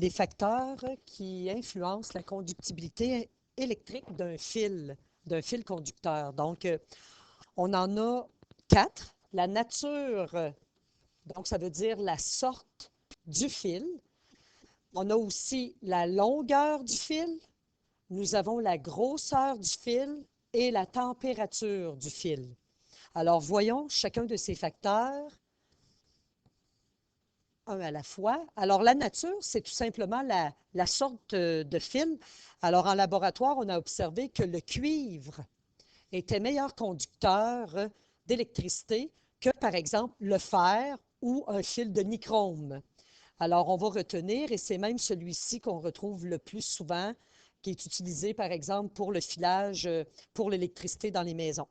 des facteurs qui influencent la conductibilité électrique d'un fil conducteur. Donc, on en a 4. La nature, donc ça veut dire la sorte du fil. On a aussi la longueur du fil. Nous avons la grosseur du fil et la température du fil. Alors, voyons chacun de ces facteurs un à la fois. Alors, la nature, c'est tout simplement la sorte de fil. Alors, en laboratoire, on a observé que le cuivre était meilleur conducteur d'électricité que, par exemple, le fer ou un fil de nichrome. Alors, on va retenir, et c'est même celui-ci qu'on retrouve le plus souvent, qui est utilisé, par exemple, pour le filage, pour l'électricité dans les maisons.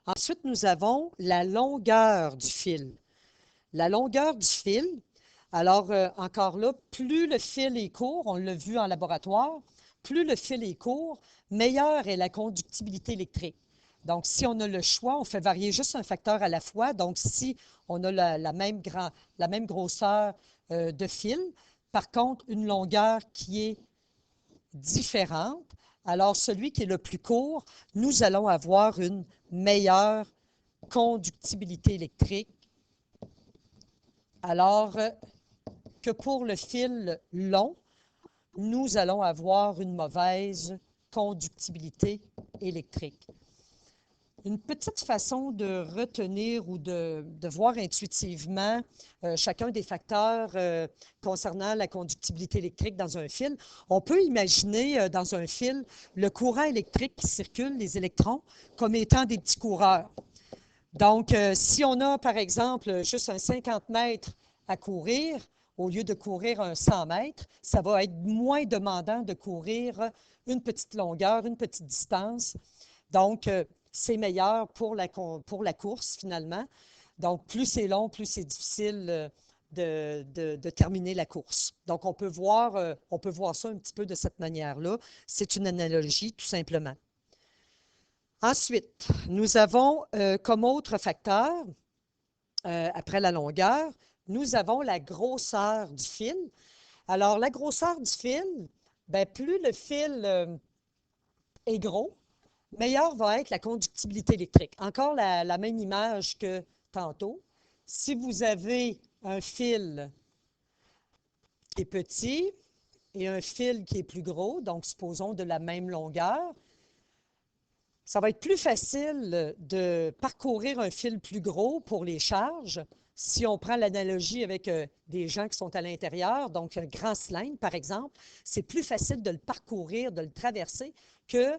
Ensuite, nous avons la longueur du fil. La longueur du fil, alors encore là, plus le fil est court, on l'a vu en laboratoire, plus le fil est court, meilleure est la conductibilité électrique. Donc, si on a le choix, on fait varier juste un facteur à la fois. Donc, si on a la même grosseur de fil, par contre, une longueur qui est différente, alors celui qui est le plus court, nous allons avoir une meilleure conductibilité électrique, alors que pour le fil long, nous allons avoir une mauvaise conductibilité électrique. Une petite façon de retenir ou de voir intuitivement chacun des facteurs concernant la conductibilité électrique dans un fil. On peut imaginer dans un fil le courant électrique qui circule, les électrons, comme étant des petits coureurs. Donc, si on a, par exemple, juste un 50 mètres à courir, au lieu de courir un 100 mètres, ça va être moins demandant de courir une petite longueur, une petite distance. Donc, c'est meilleur pour la course, finalement. Donc, plus c'est long, plus c'est difficile de terminer la course. Donc, on peut voir ça un petit peu de cette manière-là. C'est une analogie, tout simplement. Ensuite, nous avons comme autre facteur, après la longueur, nous avons la grosseur du fil. Alors, la grosseur du fil, bien, plus le fil est gros, meilleure va être la conductibilité électrique. Encore la même image que tantôt. Si vous avez un fil qui est petit et un fil qui est plus gros, donc supposons de la même longueur, ça va être plus facile de parcourir un fil plus gros pour les charges. Si on prend l'analogie avec des gens qui sont à l'intérieur, donc un grand cylindre, par exemple, c'est plus facile de le parcourir, de le traverser que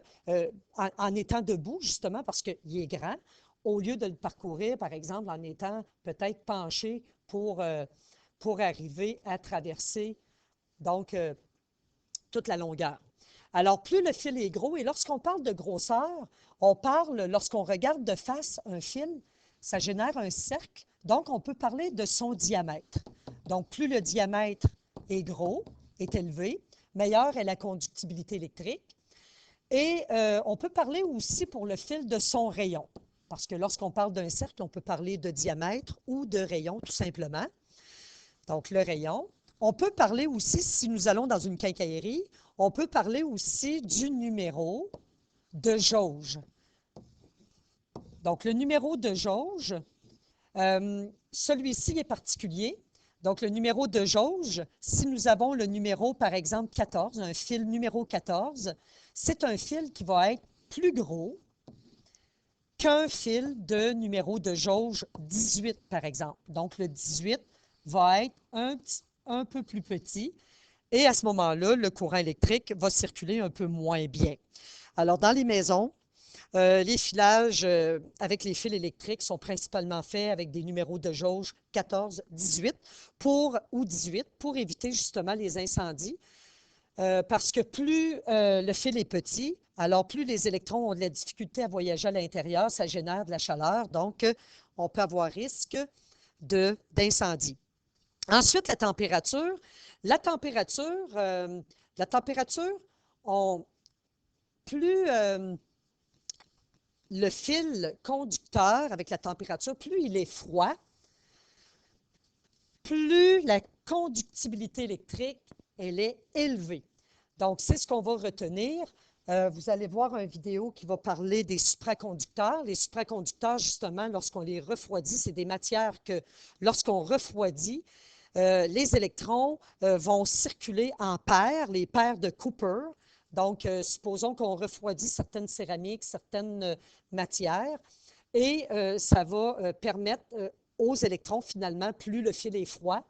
en étant debout, justement, parce qu'il est grand, au lieu de le parcourir, par exemple, en étant peut-être penché pour arriver à traverser donc toute la longueur. Alors, plus le fil est gros, et lorsqu'on parle de grosseur, on parle, lorsqu'on regarde de face un fil, ça génère un cercle, donc on peut parler de son diamètre. Donc, plus le diamètre est gros, est élevé, meilleure est la conductibilité électrique. Et on peut parler aussi pour le fil de son rayon, parce que lorsqu'on parle d'un cercle, on peut parler de diamètre ou de rayon, tout simplement. Donc, le rayon. On peut parler aussi, si nous allons dans une quincaillerie, on peut parler aussi du numéro de jauge. Donc, le numéro de jauge, celui-ci est particulier. Donc, le numéro de jauge, si nous avons le numéro, par exemple, 14, un fil numéro 14, c'est un fil qui va être plus gros qu'un fil de numéro de jauge 18, par exemple. Donc, le 18 va être un peu plus petit. Et à ce moment-là, le courant électrique va circuler un peu moins bien. Alors, dans les maisons, les filages avec les fils électriques sont principalement faits avec des numéros de jauge 14, 18 ou 18 pour éviter justement les incendies. Parce que plus le fil est petit, alors plus les électrons ont de la difficulté à voyager à l'intérieur, ça génère de la chaleur, donc on peut avoir risque d'incendie. Ensuite, la température. La température, plus le fil conducteur avec la température, plus il est froid, plus conductibilité électrique, elle est élevée. Donc, c'est ce qu'on va retenir. Vous allez voir une vidéo qui va parler des supraconducteurs. Les supraconducteurs, justement, lorsqu'on les refroidit, c'est des matières que, lorsqu'on refroidit, les électrons vont circuler en paires, les paires de Cooper. Donc, supposons qu'on refroidit certaines céramiques, certaines matières, et ça va permettre aux électrons, finalement, plus le fil est froid,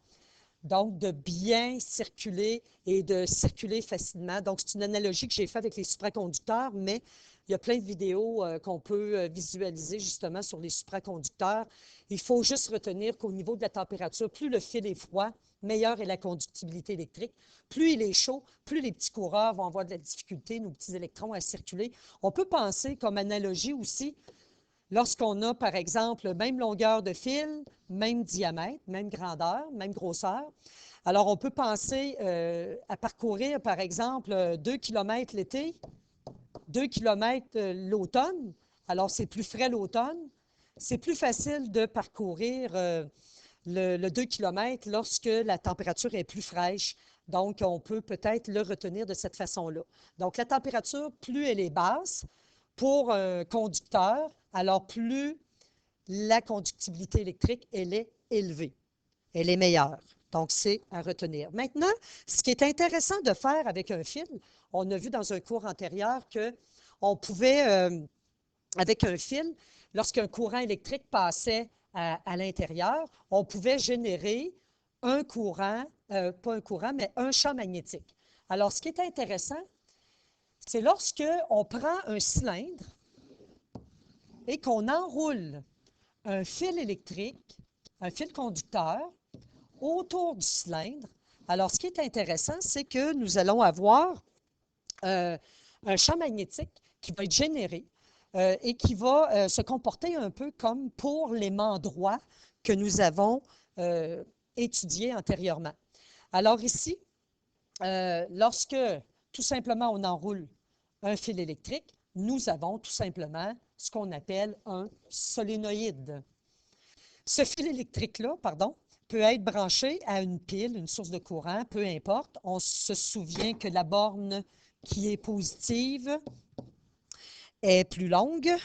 donc de bien circuler et de circuler facilement. Donc, c'est une analogie que j'ai faite avec les supraconducteurs, mais il y a plein de vidéos qu'on peut visualiser justement sur les supraconducteurs. Il faut juste retenir qu'au niveau de la température, plus le fil est froid, meilleure est la conductibilité électrique. Plus il est chaud, plus les petits coureurs vont avoir de la difficulté, nos petits électrons, à circuler. On peut penser comme analogie aussi, lorsqu'on a, par exemple, même longueur de fil, même diamètre, même grandeur, même grosseur. Alors, on peut penser à parcourir, par exemple, 2 km l'été, 2 km l'automne. Alors, c'est plus frais l'automne. C'est plus facile de parcourir le 2 km lorsque la température est plus fraîche. Donc, on peut peut-être le retenir de cette façon-là. Donc, la température, plus elle est basse pour un conducteur, alors plus la conductibilité électrique, elle est élevée. Elle est meilleure. Donc, c'est à retenir. Maintenant, ce qui est intéressant de faire avec un fil, on a vu dans un cours antérieur qu'on pouvait, avec un fil, lorsqu'un courant électrique passait à l'intérieur, on pouvait générer un courant, pas un courant, mais un champ magnétique. Alors, ce qui est intéressant, c'est lorsque on prend un cylindre et qu'on enroule un fil électrique, un fil conducteur, autour du cylindre. Alors, ce qui est intéressant, c'est que nous allons avoir un champ magnétique qui va être généré et qui va se comporter un peu comme pour l'aimant droit que nous avons étudié antérieurement. Alors ici, lorsque tout simplement on enroule un fil électrique, nous avons tout simplement ce qu'on appelle un solénoïde. Ce fil électrique-là, pardon, peut être branché à une pile, une source de courant, peu importe. On se souvient que la borne qui est positive est plus longue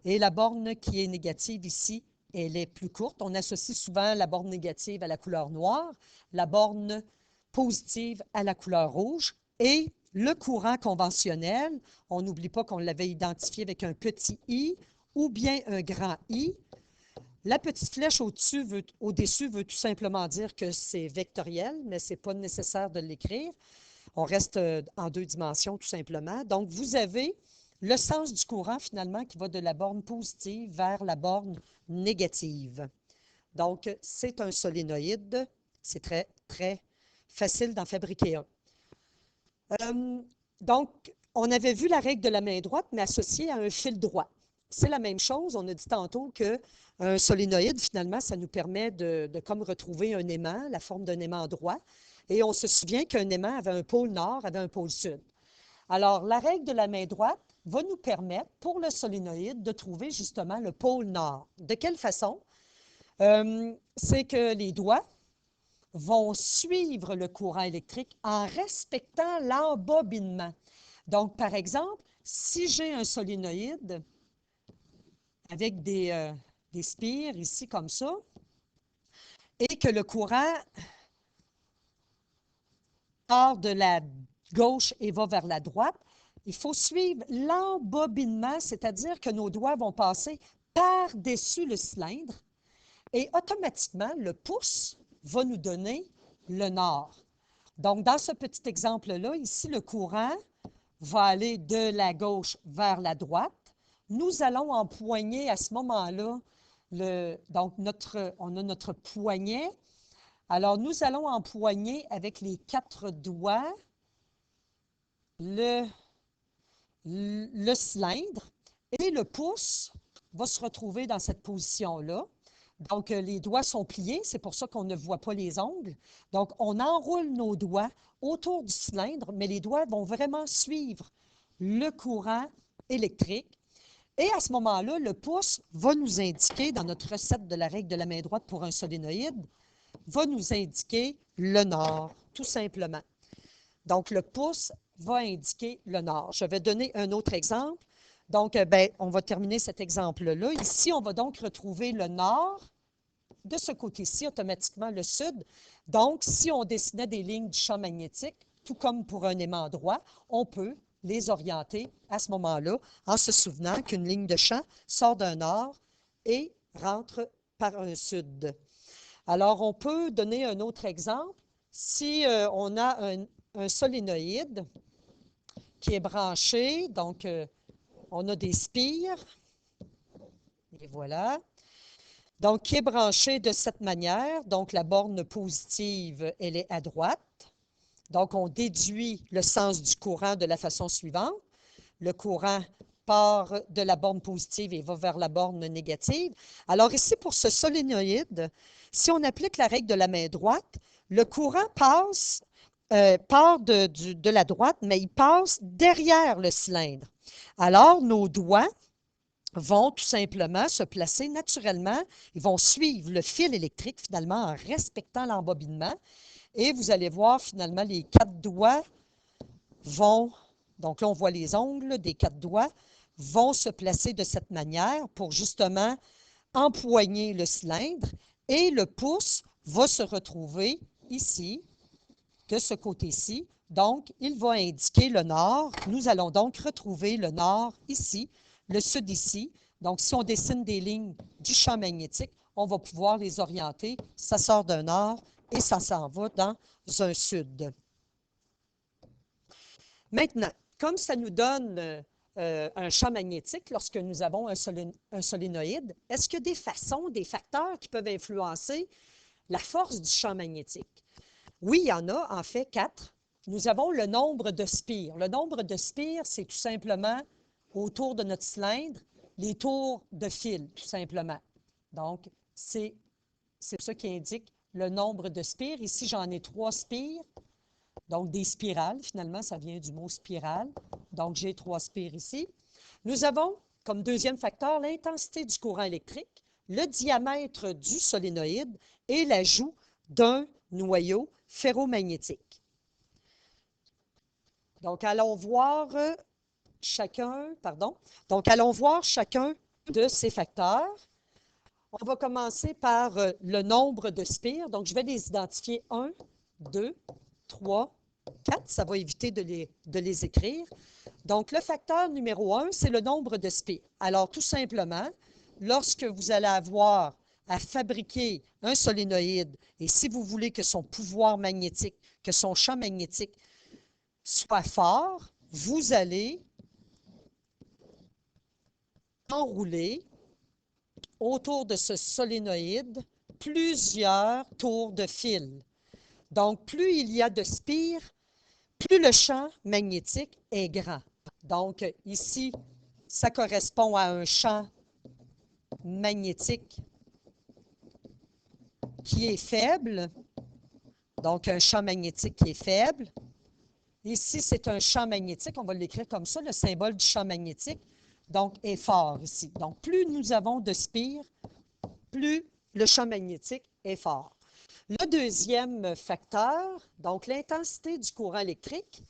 et la borne qui est négative ici, elle est plus courte. On associe souvent la borne négative à la couleur noire, la borne positive à la couleur rouge et le courant conventionnel, on n'oublie pas qu'on l'avait identifié avec un petit i ou bien un grand I. La petite flèche au-dessus veut tout simplement dire que c'est vectoriel, mais ce n'est pas nécessaire de l'écrire. On reste en 2 dimensions tout simplement. Donc, vous avez le sens du courant finalement qui va de la borne positive vers la borne négative. Donc, c'est un solénoïde. C'est très, très facile d'en fabriquer un. Donc, on avait vu la règle de la main droite, mais associée à un fil droit. C'est la même chose. On a dit tantôt qu'un solénoïde, finalement, ça nous permet de comme retrouver un aimant, la forme d'un aimant droit. Et on se souvient qu'un aimant avait un pôle nord, avait un pôle sud. Alors, la règle de la main droite va nous permettre, pour le solénoïde, de trouver justement le pôle nord. De quelle façon? C'est que les doigts vont suivre le courant électrique en respectant l'embobinement. Donc, par exemple, si j'ai un solénoïde avec des spires ici comme ça, et que le courant part de la gauche et va vers la droite, il faut suivre l'embobinement, c'est-à-dire que nos doigts vont passer par-dessus le cylindre et automatiquement, le pouce va nous donner le nord. Donc, dans ce petit exemple-là, ici, le courant va aller de la gauche vers la droite. Nous allons empoigner à ce moment-là, donc on a notre poignet. Alors, nous allons empoigner avec les 4 doigts le cylindre et le pouce va se retrouver dans cette position-là. Donc, les doigts sont pliés, c'est pour ça qu'on ne voit pas les ongles. Donc, on enroule nos doigts autour du cylindre, mais les doigts vont vraiment suivre le courant électrique. Et à ce moment-là, le pouce va nous indiquer, dans notre recette de la règle de la main droite pour un solénoïde, va nous indiquer le nord, tout simplement. Donc, le pouce va indiquer le nord. Je vais donner un autre exemple. Donc, on va terminer cet exemple-là. Ici, on va donc retrouver le nord. De ce côté-ci, automatiquement le sud. Donc, si on dessinait des lignes du champ magnétique, tout comme pour un aimant droit, on peut les orienter à ce moment-là en se souvenant qu'une ligne de champ sort d'un nord et rentre par un sud. Alors, on peut donner un autre exemple. Si on a un solénoïde qui est branché, donc on a des spires, et voilà. Donc, qui est branché de cette manière. Donc, la borne positive, elle est à droite. Donc, on déduit le sens du courant de la façon suivante. Le courant part de la borne positive et va vers la borne négative. Alors ici, pour ce solénoïde, si on applique la règle de la main droite, le courant part de la droite, mais il passe derrière le cylindre. Alors, nos doigts vont tout simplement se placer naturellement. Ils vont suivre le fil électrique, finalement, en respectant l'embobinement. Et vous allez voir, finalement, les 4 doigts vont, donc là, on voit les ongles des 4 doigts, vont se placer de cette manière pour justement empoigner le cylindre et le pouce va se retrouver ici, de ce côté-ci. Donc, il va indiquer le nord. Nous allons donc retrouver le nord ici, le sud ici. Donc, si on dessine des lignes du champ magnétique, on va pouvoir les orienter. Ça sort d'un nord et ça s'en va dans un sud. Maintenant, comme ça nous donne un champ magnétique lorsque nous avons un solénoïde, est-ce qu'il y a des façons, des facteurs qui peuvent influencer la force du champ magnétique? Oui, il y en a, en fait, 4. Nous avons le nombre de spires. Le nombre de spires, c'est tout simplement autour de notre cylindre, les tours de fil, tout simplement. Donc, c'est ça qui indique le nombre de spires. Ici, j'en ai 3 spires. Donc, des spirales, finalement, ça vient du mot spirale. Donc, j'ai 3 spires ici. Nous avons, comme deuxième facteur, l'intensité du courant électrique, le diamètre du solénoïde et l'ajout d'un noyau ferromagnétique. Donc, allons voir chacun de ces facteurs. On va commencer par le nombre de spires. Donc, je vais les identifier 1, 2, 3, 4. Ça va éviter de les écrire. Donc, le facteur numéro 1, c'est le nombre de spires. Alors, tout simplement, lorsque vous allez avoir à fabriquer un solénoïde, et si vous voulez que son pouvoir magnétique, que son champ magnétique soit fort, vous allez enrouler autour de ce solénoïde plusieurs tours de fil. Donc, plus il y a de spires, plus le champ magnétique est grand. Donc, ici, ça correspond à un champ magnétique qui est faible. Donc, un champ magnétique qui est faible. Ici, c'est un champ magnétique. On va l'écrire comme ça, le symbole du champ magnétique. Donc, est fort ici. Donc, plus nous avons de spires, plus le champ magnétique est fort. Le deuxième facteur, donc l'intensité du courant électrique.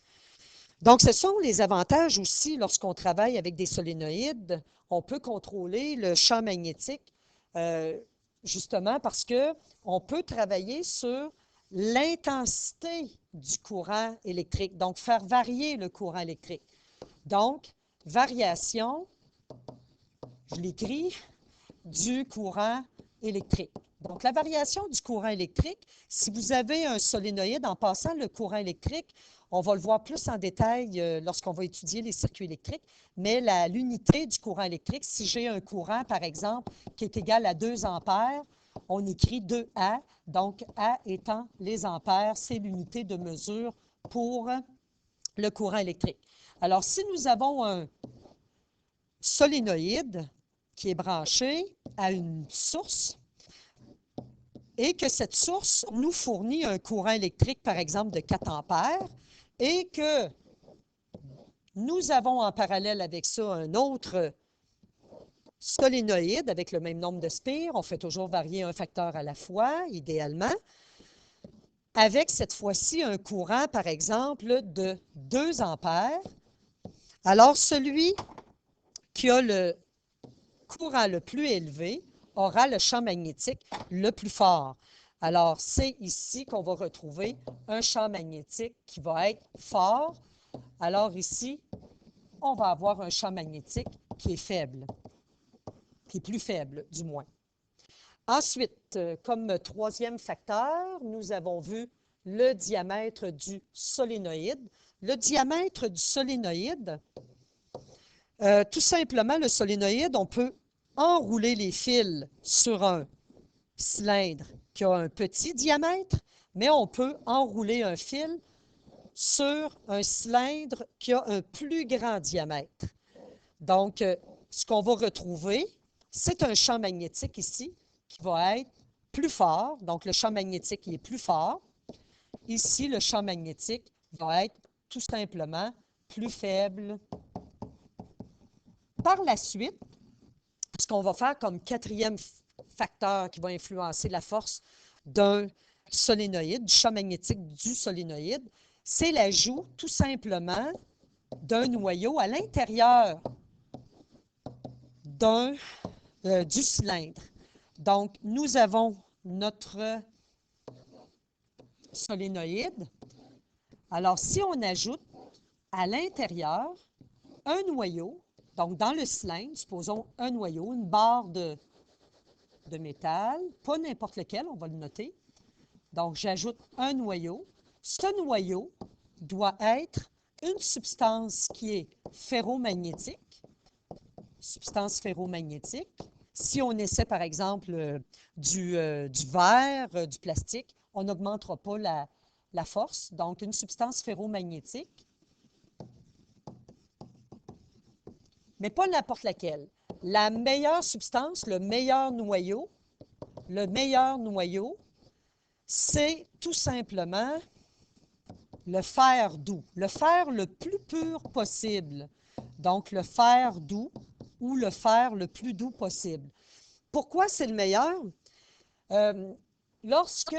Donc, ce sont les avantages aussi lorsqu'on travaille avec des solénoïdes. On peut contrôler le champ magnétique justement parce qu'on peut travailler sur l'intensité du courant électrique, donc faire varier le courant électrique. Donc, variation, je l'écris, du courant électrique. Donc, la variation du courant électrique, si vous avez un solénoïde, en passant le courant électrique, on va le voir plus en détail lorsqu'on va étudier les circuits électriques, mais l'unité du courant électrique, si j'ai un courant, par exemple, qui est égal à 2 ampères, on écrit 2A, donc A étant les ampères, c'est l'unité de mesure pour le courant électrique. Alors, si nous avons un solénoïde qui est branché à une source et que cette source nous fournit un courant électrique, par exemple, de 4 ampères et que nous avons en parallèle avec ça un autre solénoïde avec le même nombre de spires. On fait toujours varier un facteur à la fois, idéalement. Avec cette fois-ci un courant, par exemple, de 2 ampères. Alors, celui qui a le courant le plus élevé aura le champ magnétique le plus fort. Alors, c'est ici qu'on va retrouver un champ magnétique qui va être fort. Alors ici, on va avoir un champ magnétique qui est faible, qui est plus faible du moins. Ensuite, comme troisième facteur, nous avons vu le diamètre du solénoïde. Le diamètre du solénoïde, tout simplement, le solénoïde, on peut enrouler les fils sur un cylindre qui a un petit diamètre, mais on peut enrouler un fil sur un cylindre qui a un plus grand diamètre. Donc, ce qu'on va retrouver, c'est un champ magnétique ici qui va être plus fort. Donc, le champ magnétique est plus fort. Ici, le champ magnétique va être tout simplement plus faible. Par la suite, ce qu'on va faire comme quatrième facteur qui va influencer la force d'un solénoïde, du champ magnétique du solénoïde, c'est l'ajout tout simplement d'un noyau à l'intérieur du cylindre. Donc, nous avons notre solénoïde. Alors, si on ajoute à l'intérieur un noyau, donc dans le cylindre, supposons un noyau, une barre de métal, pas n'importe lequel, on va le noter. Donc, j'ajoute un noyau. Ce noyau doit être une substance qui est ferromagnétique. Substance ferromagnétique. Si on essaie, par exemple, du verre, du plastique, on n'augmentera pas la force. Donc, une substance ferromagnétique, mais pas n'importe laquelle. La meilleure substance, le meilleur noyau, c'est tout simplement le fer doux, le fer le plus pur possible. Donc, le fer doux ou le fer le plus doux possible. Pourquoi c'est le meilleur? Lorsque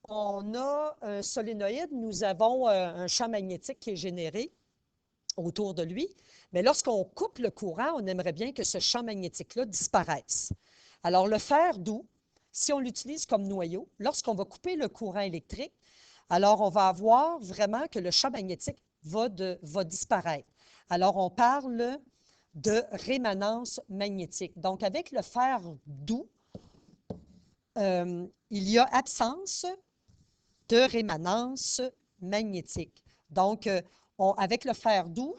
on a un solénoïde, nous avons un champ magnétique qui est généré autour de lui. Mais lorsqu'on coupe le courant, on aimerait bien que ce champ magnétique-là disparaisse. Alors, le fer doux, si on l'utilise comme noyau, lorsqu'on va couper le courant électrique, alors on va avoir vraiment que le champ magnétique va disparaître. Alors, on parle de rémanence magnétique. Donc, avec le fer doux, il y a absence de rémanence magnétique. Donc, avec le fer doux,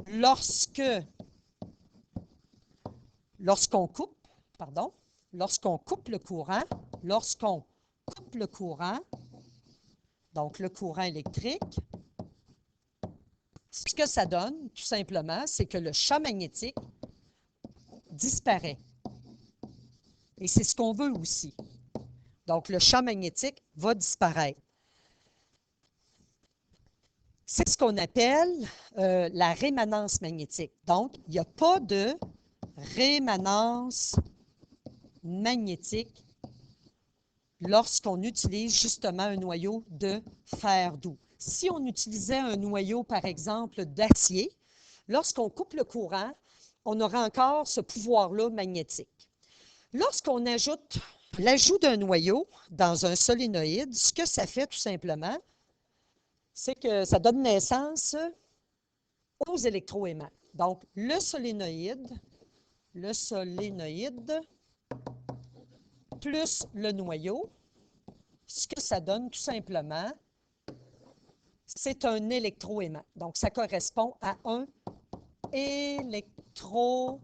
lorsqu'on coupe le courant, donc le courant électrique, ce que ça donne, tout simplement, c'est que le champ magnétique disparaît. Et c'est ce qu'on veut aussi. Donc, le champ magnétique va disparaître. C'est ce qu'on appelle la rémanence magnétique. Donc, il n'y a pas de rémanence magnétique lorsqu'on utilise justement un noyau de fer doux. Si on utilisait un noyau, par exemple, d'acier, lorsqu'on coupe le courant, on aura encore ce pouvoir-là magnétique. Lorsqu'on ajoute l'ajout d'un noyau dans un solénoïde, ce que ça fait tout simplement, c'est que ça donne naissance aux électroaimants. Donc, le solénoïde plus le noyau, ce que ça donne tout simplement, c'est un électroaimant. Donc, ça correspond à un électroaimant.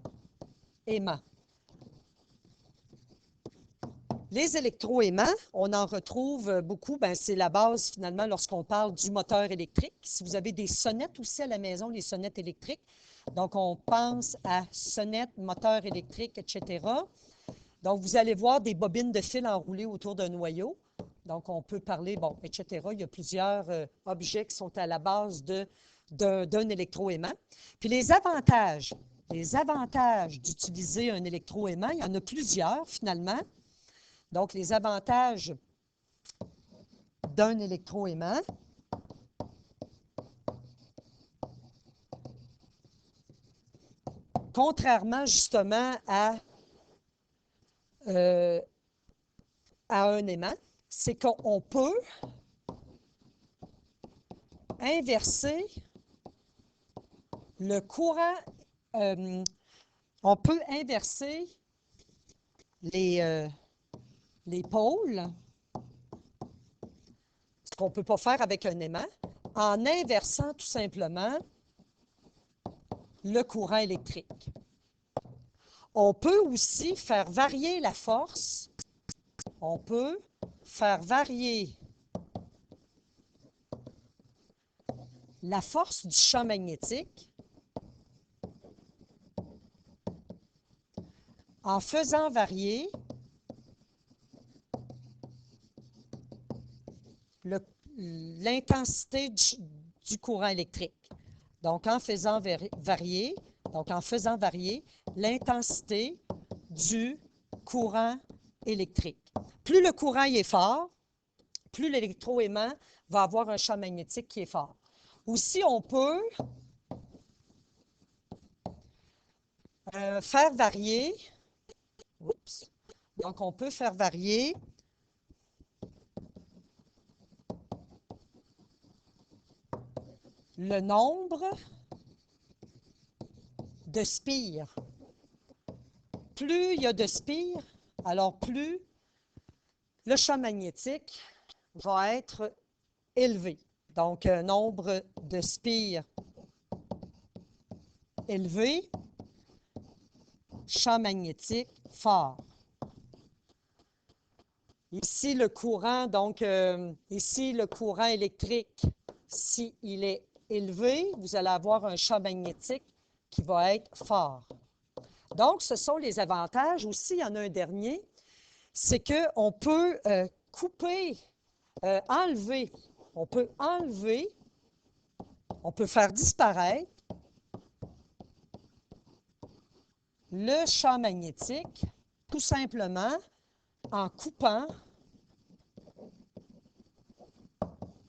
Les électroaimants, on en retrouve beaucoup, c'est la base finalement lorsqu'on parle du moteur électrique. Si vous avez des sonnettes aussi à la maison, les sonnettes électriques, donc on pense à sonnettes, moteur électrique, etc. Donc, vous allez voir des bobines de fil enroulées autour d'un noyau. Donc, on peut parler, etc. Il y a plusieurs objets qui sont à la base d'un électroaimant. Puis, les avantages les avantages d'utiliser un électroaimant, il y en a plusieurs finalement. Donc, les avantages d'un électroaimant. Contrairement justement à un aimant, c'est qu'on peut inverser le courant, on peut inverser les pôles, ce qu'on ne peut pas faire avec un aimant, en inversant tout simplement le courant électrique. On peut aussi faire varier la force. On peut faire varier la force du champ magnétique en faisant varier l'intensité du courant électrique. Donc, en faisant varier l'intensité du courant électrique. Plus le courant est fort, plus l'électroaimant va avoir un champ magnétique qui est fort. Aussi, on peut faire varier, donc on peut faire varier le nombre de spires. Plus il y a de spires, alors plus le champ magnétique va être élevé. Donc, un nombre de spires élevé, champ magnétique fort. Ici, le courant, donc, ici, le courant électrique, s'il est élevé, vous allez avoir un champ magnétique qui va être fort. Donc, ce sont les avantages. Aussi, il y en a un dernier, c'est qu'on peut couper, enlever, on peut faire disparaître le champ magnétique tout simplement en coupant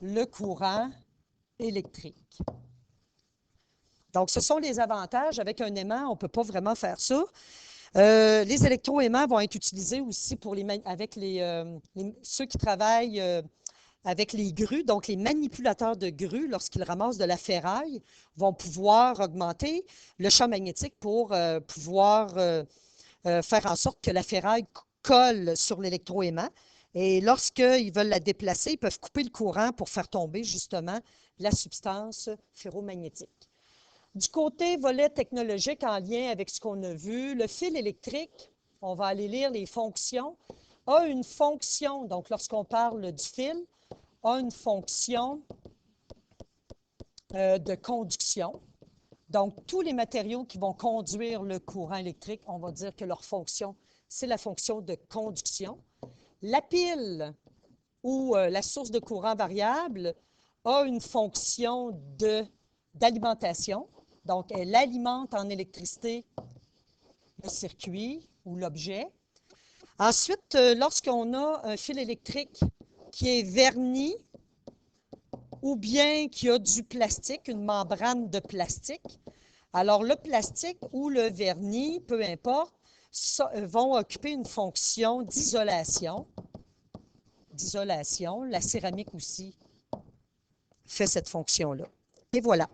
le courant électrique. Donc, ce sont les avantages. Avec un aimant, on ne peut pas vraiment faire ça. Les électroaimants vont être utilisés aussi pour avec ceux qui travaillent avec les grues. Donc, les manipulateurs de grues, lorsqu'ils ramassent de la ferraille, vont pouvoir augmenter le champ magnétique pour pouvoir faire en sorte que la ferraille colle sur l'électroaimant. Et lorsqu'ils veulent la déplacer, ils peuvent couper le courant pour faire tomber justement la substance ferromagnétique. Du côté volet technologique en lien avec ce qu'on a vu, le fil électrique, on va aller lire les fonctions, a une fonction, donc lorsqu'on parle du fil, a une fonction de conduction. Donc, tous les matériaux qui vont conduire le courant électrique, on va dire que leur fonction, c'est la fonction de conduction. La pile ou la source de courant variable a une fonction d'alimentation. Donc, elle alimente en électricité le circuit ou l'objet. Ensuite, lorsqu'on a un fil électrique qui est verni ou bien qui a du plastique, une membrane de plastique, alors le plastique ou le vernis, peu importe, vont occuper une fonction d'isolation. La céramique aussi fait cette fonction-là. Et voilà.